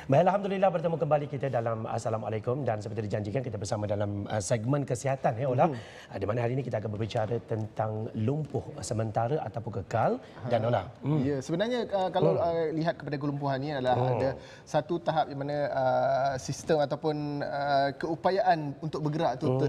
Baik, alhamdulillah bertemu kembali kita dalam Assalamualaikum, dan seperti dijanjikan kita bersama dalam segmen kesihatan ya Ola. Di mana hari ini kita akan berbicara tentang lumpuh sementara ataupun kekal dan Ola. Ya, sebenarnya kalau lihat kepada kelumpuhan ini adalah ada satu tahap di mana sistem ataupun keupayaan untuk bergerak itu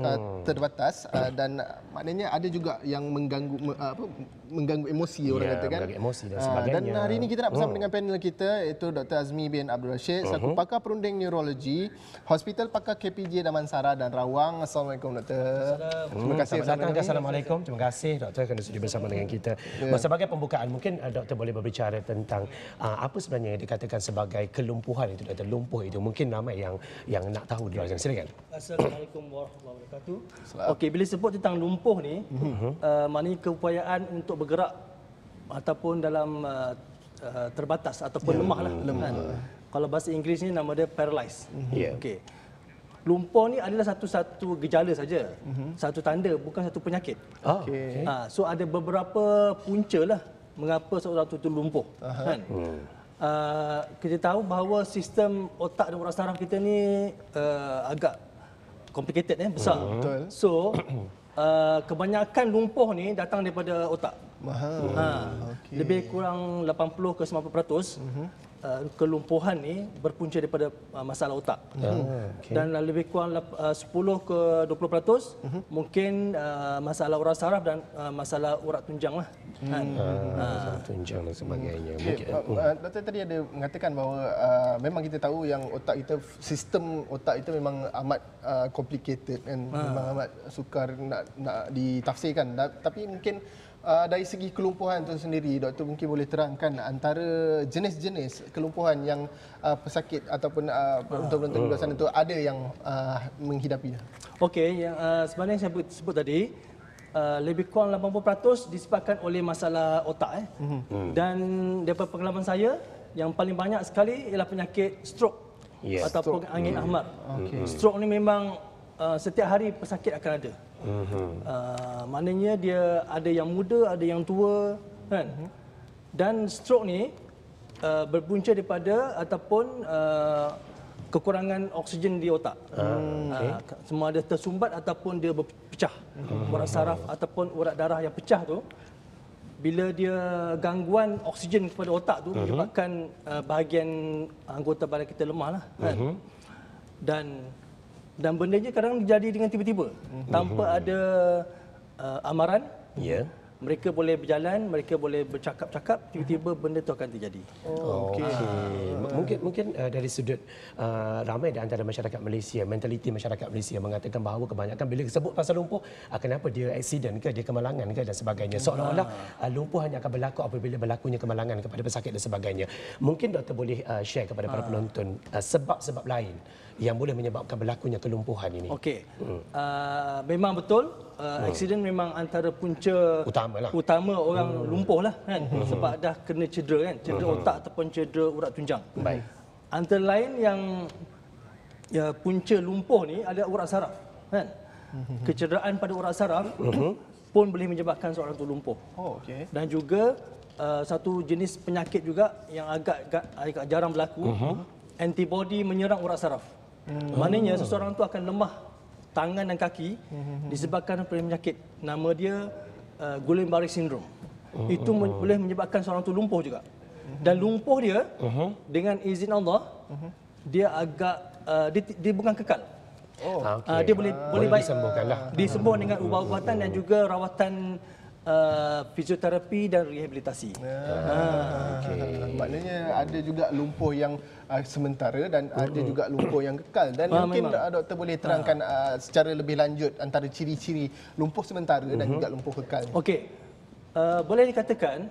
terbatas dan maknanya ada juga yang mengganggu emosi orang kata kan. Mengganggu emosi dan sebagainya. Dan hari ini kita nak bersama dengan panel kita iaitu Dr. Azmi bin Abdul Rashid, selaku pakar perunding neurologi Hospital Pakar KPJ Damansara dan Rawang. Assalamualaikum Doktor. Terima kasih datang. Assalamualaikum. Terima kasih Doktor kerana sudi bersama dengan kita. Sebagai pembukaan mungkin Doktor boleh berbicara tentang apa sebenarnya yang dikatakan sebagai kelumpuhan itu, Doktor. Lumpuh itu mungkin ramai yang nak tahu di luar sana. Silakan. Assalamualaikum warahmatullahi wabarakatuh. Okey, bila sebut tentang lumpuh ni, maknanya keupayaan untuk bergerak ataupun dalam terbatas ataupun lemah lah. Kan? Kalau bahasa Inggeris ni nama dia paralyzed. Okey. Lumpuh ni adalah satu gejala saja. Satu tanda, bukan satu penyakit. Okey. So ada beberapa punca lah mengapa seorang itu lumpuh. Kan? Kita tahu bahawa sistem otak dan urat saraf kita ni agak complicated, besar. Betul. So kebanyakan lumpuh ni datang daripada otak. Okay. Lebih kurang 80 ke 90% kelumpuhan ni berpunca daripada masalah otak. Dan lebih kurang 10 ke 20% mungkin masalah urat saraf dan masalah urat tunjang lah. Tunjang dan sebagainya. Doktor tadi ada mengatakan bahawa memang kita tahu yang otak kita, sistem otak itu memang amat complicated dan memang amat sukar nak ditafsirkan. Tapi mungkin dari segi kelumpuhan itu sendiri, doktor mungkin boleh terangkan antara jenis-jenis kelumpuhan yang pesakit ataupun penonton-penonton di luar sana itu ada yang menghidapinya. Okey, yang sebenarnya saya sebut tadi, lebih kurang 80% disebabkan oleh masalah otak. Dan daripada pengalaman saya, yang paling banyak sekali ialah penyakit stroke ataupun angin ahmad. Stroke ni memang setiap hari pesakit akan ada. Maknanya dia ada yang muda, ada yang tua, kan? Dan stroke ni berpunca daripada ataupun kekurangan oksigen di otak. Semua ada tersumbat ataupun dia berpecah. Urat saraf ataupun urat darah yang pecah tu, bila dia gangguan oksigen kepada otak tu menyebabkan bahagian anggota badan kita lemah lah, kan? Dan benda ni kadang jadi dengan tiba-tiba, tanpa ada amaran. Mereka boleh berjalan, mereka boleh bercakap-cakap, tiba-tiba benda tu akan terjadi. Mungkin dari sudut ramai di antara masyarakat Malaysia, mentaliti masyarakat Malaysia mengatakan bahawa kebanyakan bila disebut pasal lumpuh, kenapa dia aksiden ke, dia kemalangan ke dan sebagainya. Seolah-olah lumpuh hanya akan berlaku apabila berlakunya kemalangan kepada pesakit dan sebagainya. Mungkin doktor boleh share kepada para penonton sebab-sebab lain yang boleh menyebabkan berlakunya kelumpuhan ini. Okey. Memang betul, aksiden memang antara punca utama orang lumpuh lah, kan? Sebab dah kena cedera, kan? Cedera otak ataupun cedera urat tunjang. Baik. Antara lain yang punca lumpuh ni ada urat saraf, kan? Kecederaan pada urat saraf pun boleh menyebabkan seorang itu lumpuh. Dan juga satu jenis penyakit juga yang agak jarang berlaku, antibody menyerang urat saraf. Maknanya seseorang itu akan lemah tangan dan kaki disebabkan oleh penyakit. Nama dia Guillain-Barré syndrome. Itu boleh menyebabkan seorang itu lumpuh juga. Dan lumpuh dia dengan izin Allah, dia agak dia bukan kekal. Dia boleh baik disembuhkan dengan ubat-ubatan dan juga rawatan fisioterapi dan rehabilitasi. Maknanya ada juga lumpuh yang sementara dan ada juga lumpuh yang kekal. Dan mungkin doktor boleh terangkan secara lebih lanjut antara ciri-ciri lumpuh sementara dan juga lumpuh kekal. Okey. Boleh dikatakan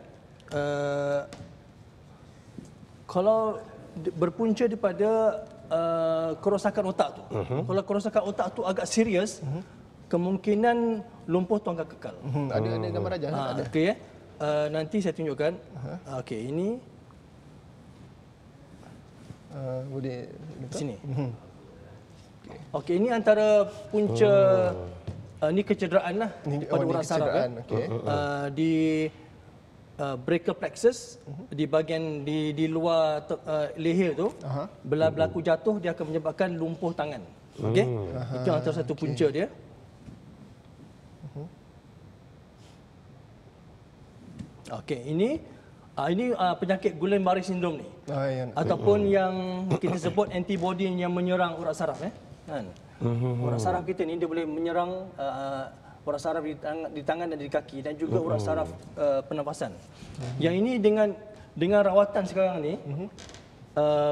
kalau berpunca daripada kerosakan otak tu. Kalau kerosakan otak tu agak serius, kemungkinan lumpuh tu akan kekal. Ada gambar aja? Ada. Okey, nanti saya tunjukkan. Okey, ini boleh sini. Okey, ini antara punca ini kecederaan lah pada urat saraf. brachial plexus di bahagian di luar leher tu, bila berlaku jatuh dia akan menyebabkan lumpuh tangan. Okey. Itu antara satu punca dia. Okey, ini penyakit Guillain-Barré syndrome ni. Ataupun yang kita sebut antibody yang menyerang urat saraf kan. Urat saraf kita ni dia boleh menyerang urat saraf di tangan dan di kaki dan juga urat saraf pernafasan. Yang ini dengan rawatan sekarang ni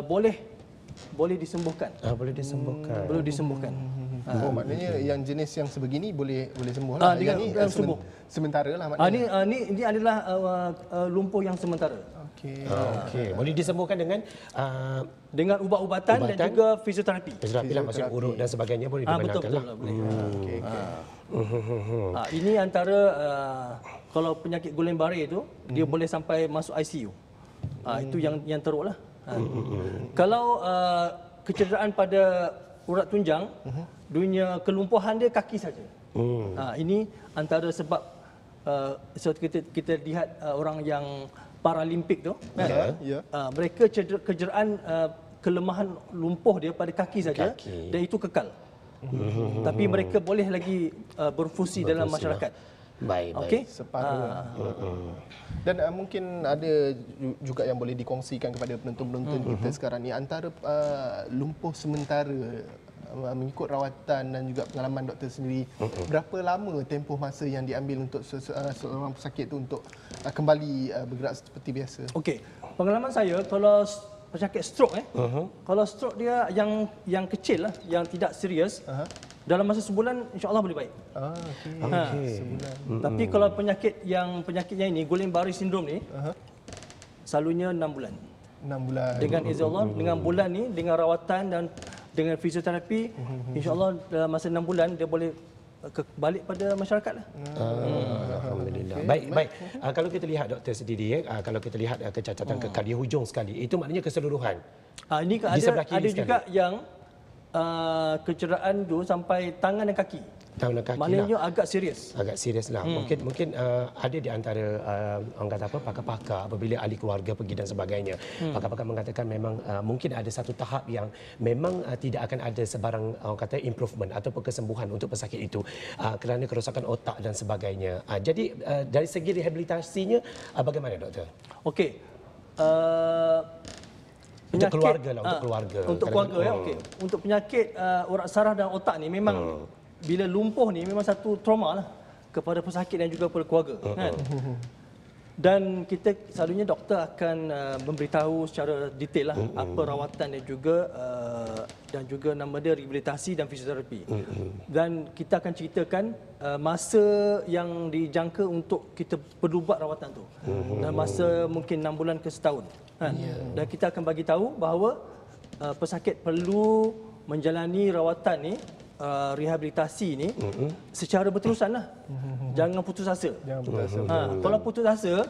boleh disembuhkan. Boleh disembuhkan. Boleh disembuhkan. Oh, maknanya yang jenis yang sebegini boleh sembuh lah. Dengan Yang ni sembuh. Sementara lah maknanya. Ini adalah lumpuh yang sementara. Okey. Boleh disembuhkan dengan Ubat-ubatan dan juga fisioterapi. terapi lah, maksud urut dan sebagainya boleh dibenarkan Betul lah. boleh. Okey. Ini antara kalau penyakit Guillain-Barré itu dia boleh sampai masuk ICU. Itu yang teruk lah. Kalau kecederaan pada urat tunjang, dunia kelumpuhan dia kaki saja. Ini antara sebab kita lihat orang yang Paralimpik tu, kan? Mereka kecederaan kelemahan lumpuh dia pada kaki saja dan itu kekal. Tapi mereka boleh lagi berfungsi dalam masyarakat. Baik. Okey. Separuh. Dan mungkin ada juga yang boleh dikongsikan kepada penonton-penonton kita sekarang ni antara lumpuh sementara mengikut rawatan dan juga pengalaman doktor sendiri, berapa lama tempoh masa yang diambil untuk seorang pesakit itu untuk kembali bergerak seperti biasa? Okey. Pengalaman saya kalau pesakit stroke kalau stroke dia yang kecil lah, yang tidak serius, dalam masa sebulan insya-Allah boleh baik. Sebulan. Tapi kalau penyakitnya ini Guillain-Barré syndrome ni, selalunya 6 bulan. 6 bulan. Dengan izin Allah, dengan bulan ni, dengan rawatan dan dengan fisioterapi, insya-Allah dalam masa 6 bulan dia boleh balik pada masyarakat lah. Alhamdulillah. Baik. Kalau kita lihat doktor sendiri, kalau kita lihat kecacatan kekal di hujung sekali, itu maknanya keseluruhan. Ini ada juga yang kecederaan tu sampai tangan dan kaki. Tangan dan kaki Maknanya lah. agak serius. Agak serius lah. Mungkin ada di antara orang kata apa, pakar-pakar apabila ahli keluarga pergi dan sebagainya. Pakar-pakar mengatakan memang mungkin ada satu tahap yang memang tidak akan ada sebarang orang kata improvement ataupun kesembuhan untuk pesakit itu kerana kerosakan otak dan sebagainya. Jadi dari segi rehabilitasinya bagaimana doktor? Okey. Untuk keluarga lah, untuk keluarga. Untuk keluarga ya, okey. Untuk penyakit urat saraf dan otak ni memang bila lumpuh ni memang satu trauma lah kepada pesakit dan juga kepada keluarga, kan. Dan kita selalunya doktor akan memberitahu secara detail lah apa rawatan dan juga nama dia rehabilitasi dan fisioterapi. Dan kita akan ceritakan masa yang dijangka untuk kita perlu buat rawatan tu. Dan masa mungkin 6 bulan ke setahun. Dan kita akan bagi tahu bahawa pesakit perlu menjalani rawatan ni, rehabilitasi ni secara berterusan lah. Jangan putus asa. Kalau putus asa,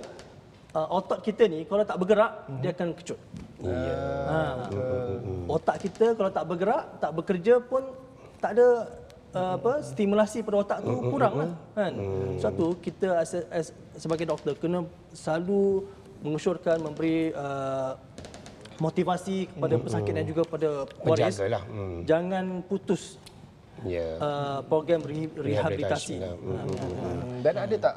otak kita ni kalau tak bergerak, dia akan kecut. Otak kita kalau tak bergerak, tak bekerja pun tak ada stimulasi pada otak tu kurang lah, kan. Satu, kita sebagai doktor kena selalu mengusyurkan, memberi motivasi kepada pesakit dan juga pada waris. Jangan putus program rehabilitasi. Dan ada tak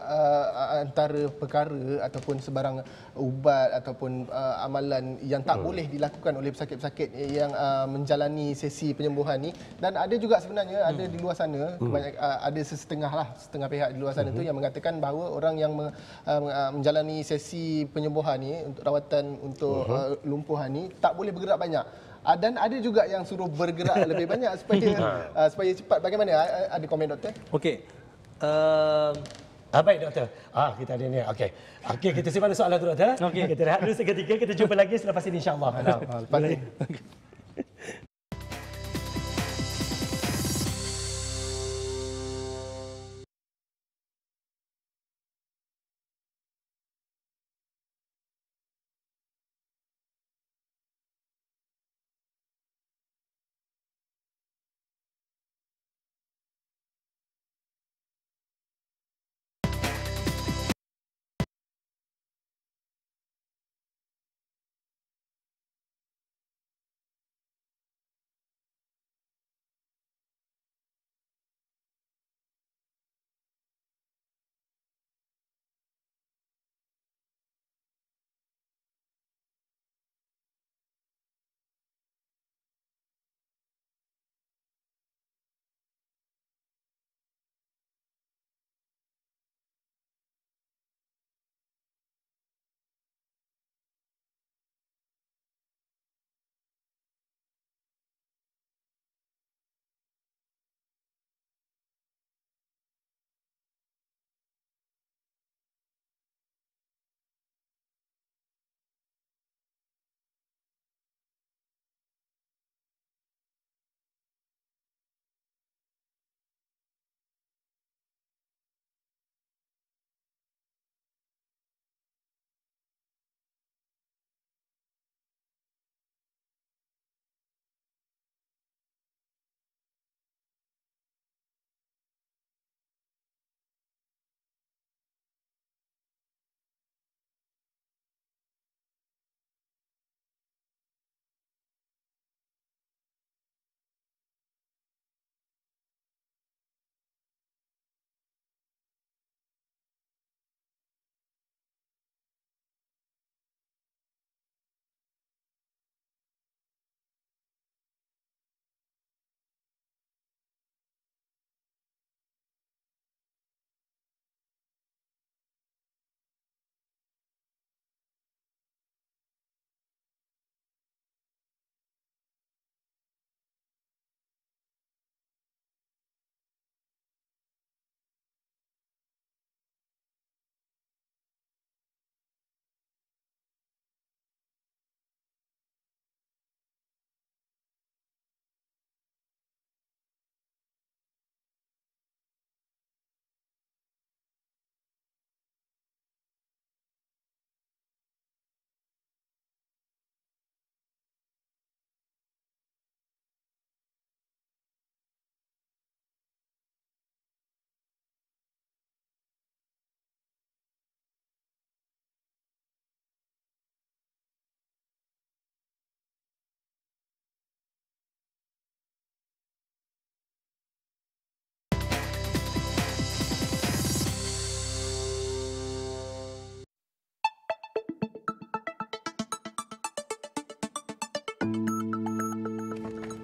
antara perkara ataupun sebarang ubat ataupun amalan yang tak boleh dilakukan oleh pesakit-pesakit yang menjalani sesi penyembuhan ni? Dan ada juga sebenarnya ada di luar sana, ada setengah pihak di luar sana tu yang mengatakan bahawa orang yang menjalani sesi penyembuhan ni untuk rawatan untuk lumpuhan ni tak boleh bergerak banyak. Dan ada juga yang suruh bergerak lebih banyak supaya cepat. Bagaimana? Ada komen doktor? Okey. Baik doktor. Kita ada ni. Okey, kita simpan soalan tu doktor. Kita rehat dulu seketika. Kita jumpa lagi selepas ini insya-Allah. Lepas ni.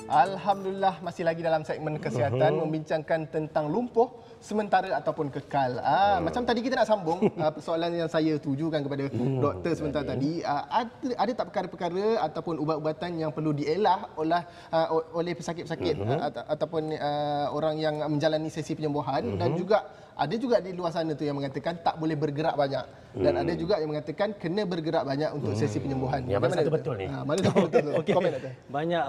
Alhamdulillah masih lagi dalam segmen kesihatan membincangkan tentang lumpuh sementara ataupun kekal. Macam tadi kita nak sambung persoalan yang saya tujukan kepada doktor sebentar tadi. Ada tak perkara-perkara ataupun ubat-ubatan yang perlu dielak oleh pesakit-pesakit ataupun orang yang menjalani sesi penyembuhan, dan juga ada juga di luar sana tu yang mengatakan tak boleh bergerak banyak, dan ada juga yang mengatakan kena bergerak banyak untuk sesi penyembuhan. Yang mana satu betul ni? Mana satu betul? Okey. Komen doktor. Banyak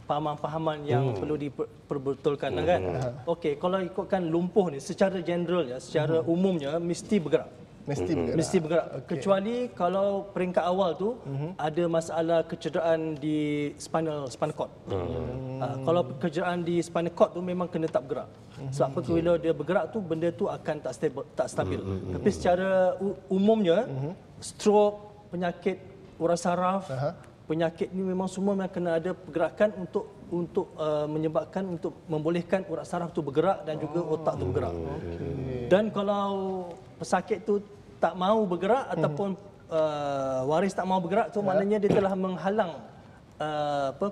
pahaman-pahaman yang perlu diperbetulkan kan. Okey, kalau ikutkan lumpuh ni secara general ya, secara umumnya mesti bergerak. Mesti bergerak. Kecuali kalau peringkat awal tu ada masalah kecederaan di spinal cord. Kalau kecederaan di spinal cord tu memang kena tak bergerak. Sebab apa, bila dia bergerak tu benda tu akan tak stabil. Tapi secara umumnya stroke, penyakit urat saraf, penyakit ni memang semua memang kena ada pergerakan untuk menyebabkan, untuk membolehkan urat saraf tu bergerak dan juga otak tu bergerak. Dan kalau pesakit tu tak mau bergerak ataupun waris tak mau bergerak tu, maknanya dia telah menghalang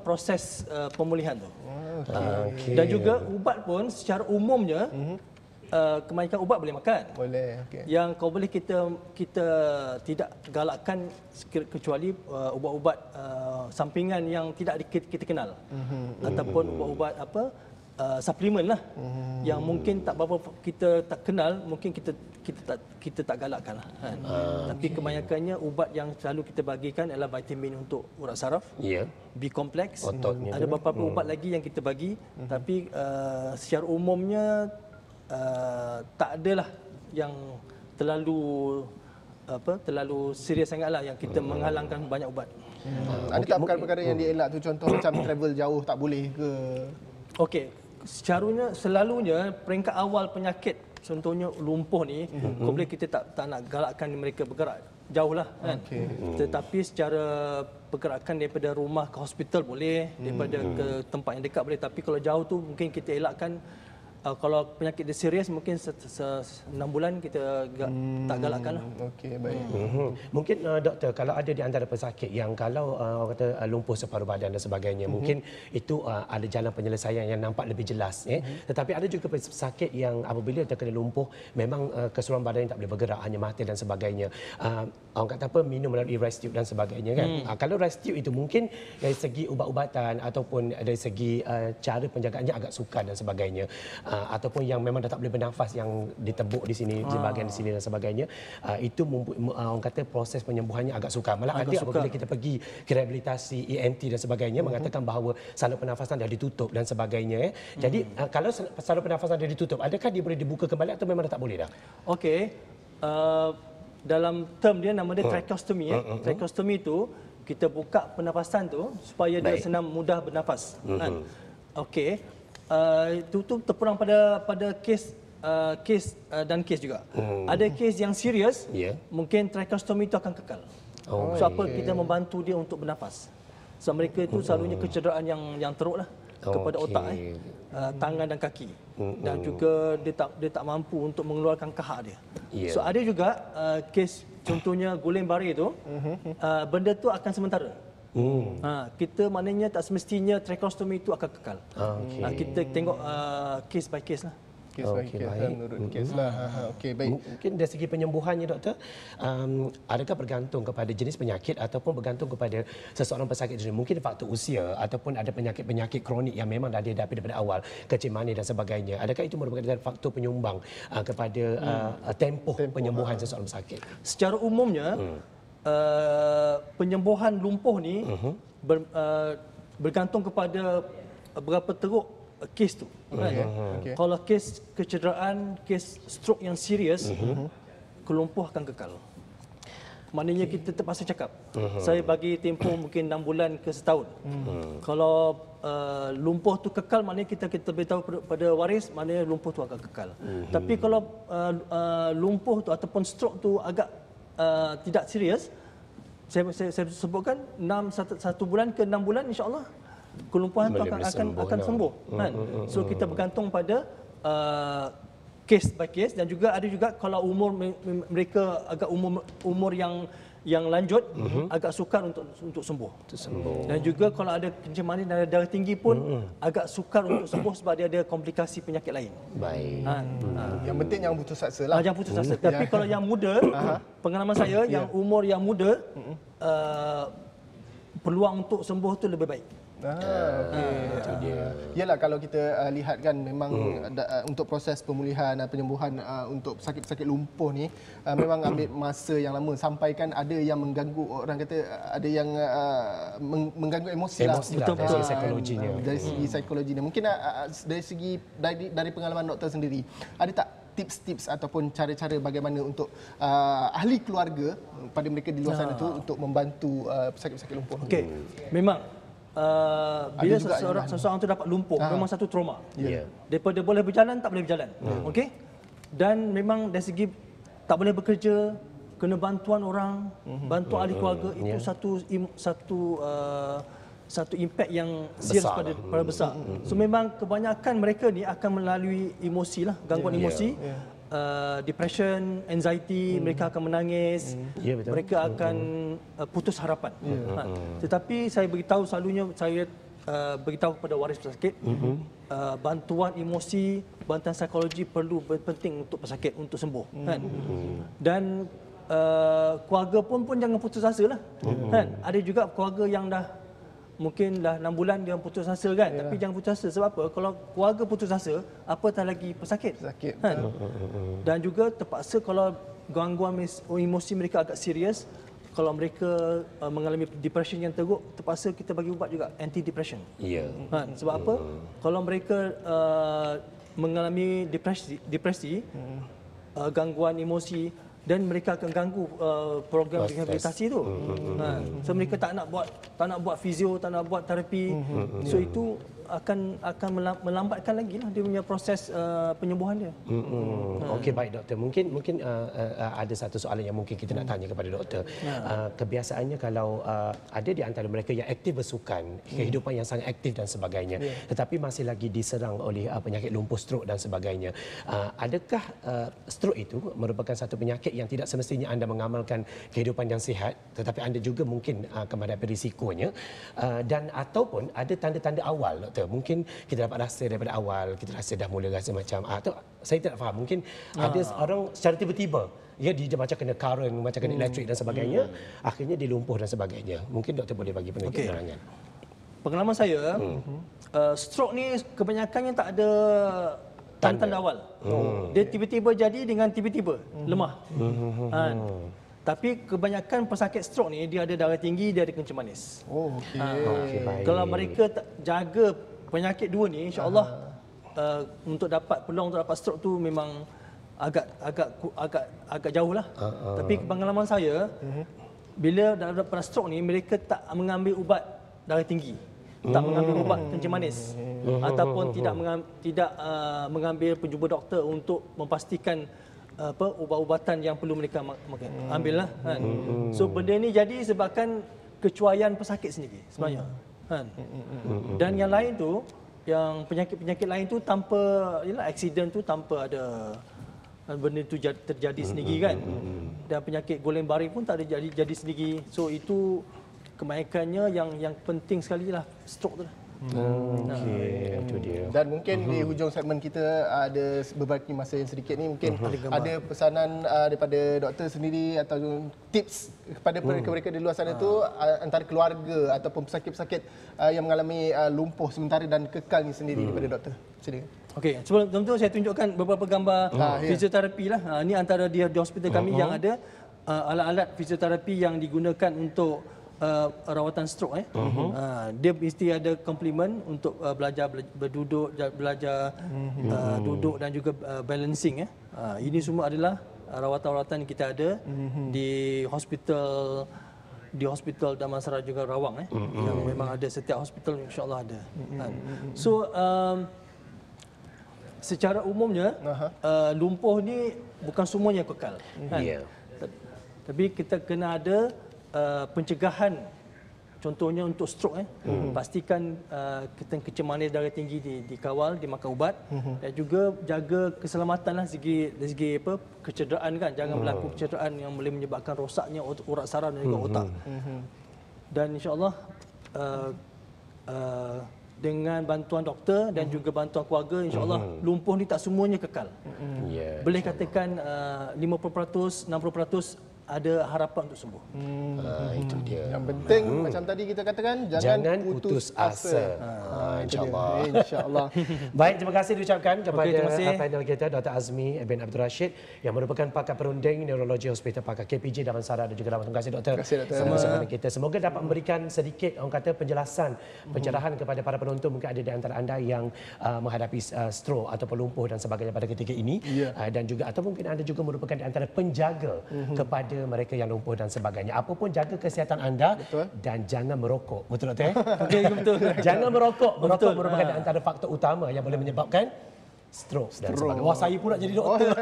proses pemulihan tu. Dan juga ubat pun secara umumnya kebanyakan ubat boleh makan. Boleh. Yang kau boleh kita tidak galakkan kecuali ubat-ubat sampingan yang tidak kita kenal, ataupun ubat-ubat suplemen lah, yang mungkin tak berapa kita tak kenal, mungkin kita tak galakkan lah kan. Tapi kebanyakannya ubat yang selalu kita bagikan adalah vitamin untuk urat saraf, B kompleks, ototnya ada beberapa ubat lagi yang kita bagi, tapi secara umumnya tak adalah yang terlalu serius sangatlah yang kita menghalangkan banyak ubat. Ada tak perkara-perkara yang dielak tu, contoh macam travel jauh tak boleh ke? Okey, selalunya peringkat awal penyakit, contohnya lumpuh ni, boleh kita tak nak galakkan mereka bergerak jauh lah kan. Tetapi secara pergerakan daripada rumah ke hospital boleh, daripada ke tempat yang dekat boleh. Tapi kalau jauh tu mungkin kita elakkan. Kalau penyakit dia serius, mungkin 6 bulan kita tak galakkan lah. Okey, baik. Mungkin doktor, kalau ada di antara pesakit yang kalau orang kata lumpuh separuh badan dan sebagainya, mungkin itu ada jalan penyelesaian yang nampak lebih jelas. Tetapi ada juga pesakit yang apabila terkena lumpuh, memang keseluruhan badan tak boleh bergerak, hanya mata dan sebagainya. Orang kata apa, minum melalui rest tube dan sebagainya kan. Kalau rest tube itu mungkin dari segi ubat-ubatan ataupun dari segi cara penjagaannya agak sukar dan sebagainya. Ataupun yang memang dah tak boleh bernafas, yang ditebuk di sini, di bahagian di sini dan sebagainya, itu orang kata proses penyembuhannya agak sukar. Malah ada apabila kita pergi ke rehabilitasi ENT dan sebagainya, mengatakan bahawa saluran pernafasan dah ditutup dan sebagainya. Jadi kalau saluran pernafasan dah ditutup, adakah dia boleh dibuka kembali atau memang dah tak boleh dah? Okey, dalam term dia nama dia tracheostomy. Tracheostomy tu kita buka pernafasan tu supaya dia senang mudah bernafas. Okey. Itu terpulang pada kes dan kes juga. Ada kes yang serius, mungkin tracheostomy itu akan kekal. So apa, kita membantu dia untuk bernafas. So mereka itu selalunya kecederaan yang teruk lah kepada otak, tangan dan kaki, dan juga dia tak mampu untuk mengeluarkan kahak dia. So ada juga kes contohnya Guillain-Barré itu, benda tu akan sementara. Kita maknanya tak semestinya tracheostomy itu akan kekal. Kita tengok case by case lah. Kes menurut kes lah. Okey, baik. Mungkin dari segi penyembuhannya doktor, adakah bergantung kepada jenis penyakit ataupun bergantung kepada seseorang pesakit sendiri? Mungkin faktor usia ataupun ada penyakit-penyakit kronik yang memang dah dihadapi daripada awal, kencing manis dan sebagainya. Adakah itu merupakan faktor penyumbang kepada tempoh penyembuhan seseorang pesakit? Secara umumnya penyembuhan lumpuh ni bergantung kepada berapa teruk kes tu. Kalau kes kecederaan, kes stroke yang serius, kelumpuh akan kekal. Maknanya kita terpaksa cakap, saya bagi tempoh mungkin 6 bulan ke setahun. Kalau lumpuh tu kekal, maknanya kita beritahu pada waris, maknanya lumpuh tu akan kekal. Tapi kalau lumpuh tu ataupun stroke tu agak tidak serius, saya sebutkan 1 bulan ke 6 bulan, insya-Allah kelumpuhan itu akan sembuh kan. So kita bergantung pada case by case, dan juga ada juga kalau umur mereka agak umur yang yang lanjut agak sukar untuk sembuh. Dan juga kalau ada kencing manis dan ada darah tinggi pun agak sukar untuk sembuh sebab dia ada komplikasi penyakit lain. Baik. Yang penting jangan putus asa lah. Jangan putus asa. Tapi kalau yang muda, pengalaman saya yang umur yang muda, peluang untuk sembuh tu lebih baik. Itu dia. Yalah, kalau kita lihat kan memang untuk proses pemulihan dan penyembuhan untuk sakit-sakit lumpuh ni memang ambil masa yang lama, sampai kan ada yang mengganggu, orang kata ada yang mengganggu emosi lah. Emosi lah, dari segi psikologinya. Dari segi psikologinya. Mungkin dari segi dari pengalaman doktor sendiri, ada tak tips-tips ataupun cara-cara bagaimana untuk ahli keluarga pada mereka di luar sana tu untuk membantu pesakit-pesakit lumpuh? Okey. Memang bila juga seseorang tu dapat lumpuh, memang satu trauma. Ya. Daripada boleh berjalan, tak boleh berjalan. Okey? Dan memang dari segi tak boleh bekerja, kena bantuan orang, bantuan ahli keluarga, itu satu impak yang serius pada besar. So memang kebanyakan mereka ni akan melalui emosi lah, gangguan emosi. Depression, anxiety, mereka akan menangis, mereka akan putus harapan. Tetapi saya beritahu selalunya, saya beritahu kepada waris pesakit, bantuan emosi, bantuan psikologi perlu penting untuk pesakit untuk sembuh. Kan? Dan keluarga pun jangan putus asa lah. Kan? Ada juga keluarga yang mungkin dah 6 bulan dia putus asa kan, tapi jangan putus asa. Sebab apa? Kalau keluarga putus asa, apatah lagi pesakit. Kan? Dan juga terpaksa kalau gangguan emosi mereka agak serius, kalau mereka mengalami depression yang teruk, terpaksa kita bagi ubat juga, anti depression. Kan? Sebab apa? Kalau mereka mengalami depresi, gangguan emosi, dan mereka akan ganggu program rehabilitasi tu. So mereka tak nak buat fizio, tak nak buat terapi. So itu akan melambatkan lagi lah dia punya proses penyembuhan dia. Okey, baik doktor. Mungkin ada satu soalan yang mungkin kita nak tanya kepada doktor. Kebiasaannya kalau ada di antara mereka yang aktif bersukan, kehidupan yang sangat aktif dan sebagainya, tetapi masih lagi diserang oleh penyakit lumpuh, stroke dan sebagainya. Adakah stroke itu merupakan satu penyakit yang tidak semestinya anda mengamalkan kehidupan yang sihat, tetapi anda juga mungkin akan menghadapi risikonya, dan ataupun ada tanda-tanda awal, doktor? Mungkin kita dapat rasa daripada awal, kita rasa dah mula rasa macam atau saya tidak faham, mungkin ada orang secara tiba-tiba dia macam kena current, macam kena elektrik dan sebagainya, akhirnya dia lumpuh dan sebagainya. Mungkin doktor boleh bagi penerangan. Pengalaman saya, stroke ni kebanyakannya tak ada tanda awal. Dia tiba-tiba jadi dengan tiba-tiba lemah. Tapi kebanyakan pesakit stroke ni dia ada darah tinggi, dia ada kencing manis. Kalau mereka jaga penyakit dua ni, insya-Allah untuk dapat peluang untuk dapat stroke tu memang agak jauh lah. Tapi pengalaman saya, bila dah dapat stroke ni, mereka tak mengambil ubat darah tinggi, tak mengambil ubat kencing manis, ataupun tidak mengambil penjumpa doktor untuk memastikan ubat-ubatan yang perlu mereka ambil lah. Kan? So benda ni jadi sebabkan kecuaian pesakit sendiri sebenarnya. Kan? Dan yang lain tu, yang penyakit-penyakit lain tu tanpa aksiden tu, tanpa ada benda tu terjadi sendiri kan. Dan penyakit goleng baring pun tak ada jadi sendiri. So itu kebanyakannya yang penting sekali lah stroke tu lah. Itu dia. Dan mungkin di hujung segmen kita ada beberapa masa yang sedikit ni, mungkin ada pesanan daripada doktor sendiri atau tips kepada mereka di luar sana tu, antara keluarga ataupun pesakit-pesakit yang mengalami lumpuh sementara dan kekal ni sendiri daripada doktor. Silakan. Okey, sebelum tu saya tunjukkan beberapa gambar fisioterapi lah. Ini antara di hospital kami yang ada alat-alat fisioterapi yang digunakan untuk rawatan stroke. Dia mesti ada komplement untuk belajar berduduk, belajar duduk dan juga balancing. Ini semua adalah rawatan-rawatan yang kita ada di hospital Damansara juga Rawang yang memang ada, setiap hospital insya-Allah ada. So secara umumnya lumpuh ni bukan semuanya kekal. Tapi kita kena ada pencegahan Contohnya untuk stroke, pastikan kencing manis darah tinggi dikawal, dimakan ubat, dan juga jaga keselamatan lah dari segi apa kecederaan kan, jangan berlaku kecederaan yang boleh menyebabkan rosaknya urat saraf dan juga otak. Dan insya-Allah dengan bantuan doktor dan juga bantuan keluarga, insya-Allah lumpuh ni tak semuanya kekal. Boleh katakan 50%, 60% ada harapan untuk sembuh. Itu dia. Yang penting macam tadi kita katakan jangan putus asa. InsyaAllah. InsyaAllah. Baik, terima kasih diucapkan kepada terima kasih. panel kita Dr. Azmi bin Abdul Rashid yang merupakan pakar perunding neurologi Hospital Pakar KPJ Damansara dan juga Terima kasih doktor. Terima kasih, doktor. Sama-sama kita. Semoga dapat memberikan sedikit orang kata penjelasan, pencerahan kepada para penonton mungkin ada di antara anda yang menghadapi stroke ataupun lumpuh dan sebagainya pada ketika ini dan juga atau mungkin anda juga merupakan di antara penjaga kepada mereka yang lumpuh dan sebagainya. Apapun jaga kesihatan anda dan jangan merokok. Betul tak? Betul. Jangan merokok. Merokok merupakan di antara faktor utama yang boleh menyebabkan stroke dan sebagainya. Wah, saya pula jadi doktor.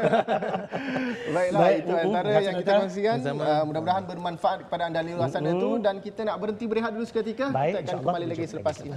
Baiklah, itu antara yang kita kongsikan. Mudah-mudahan bermanfaat kepada anda di luar sana itu dan kita nak berhenti berehat dulu seketika. Baik, Kita akan kembali lagi selepas ini.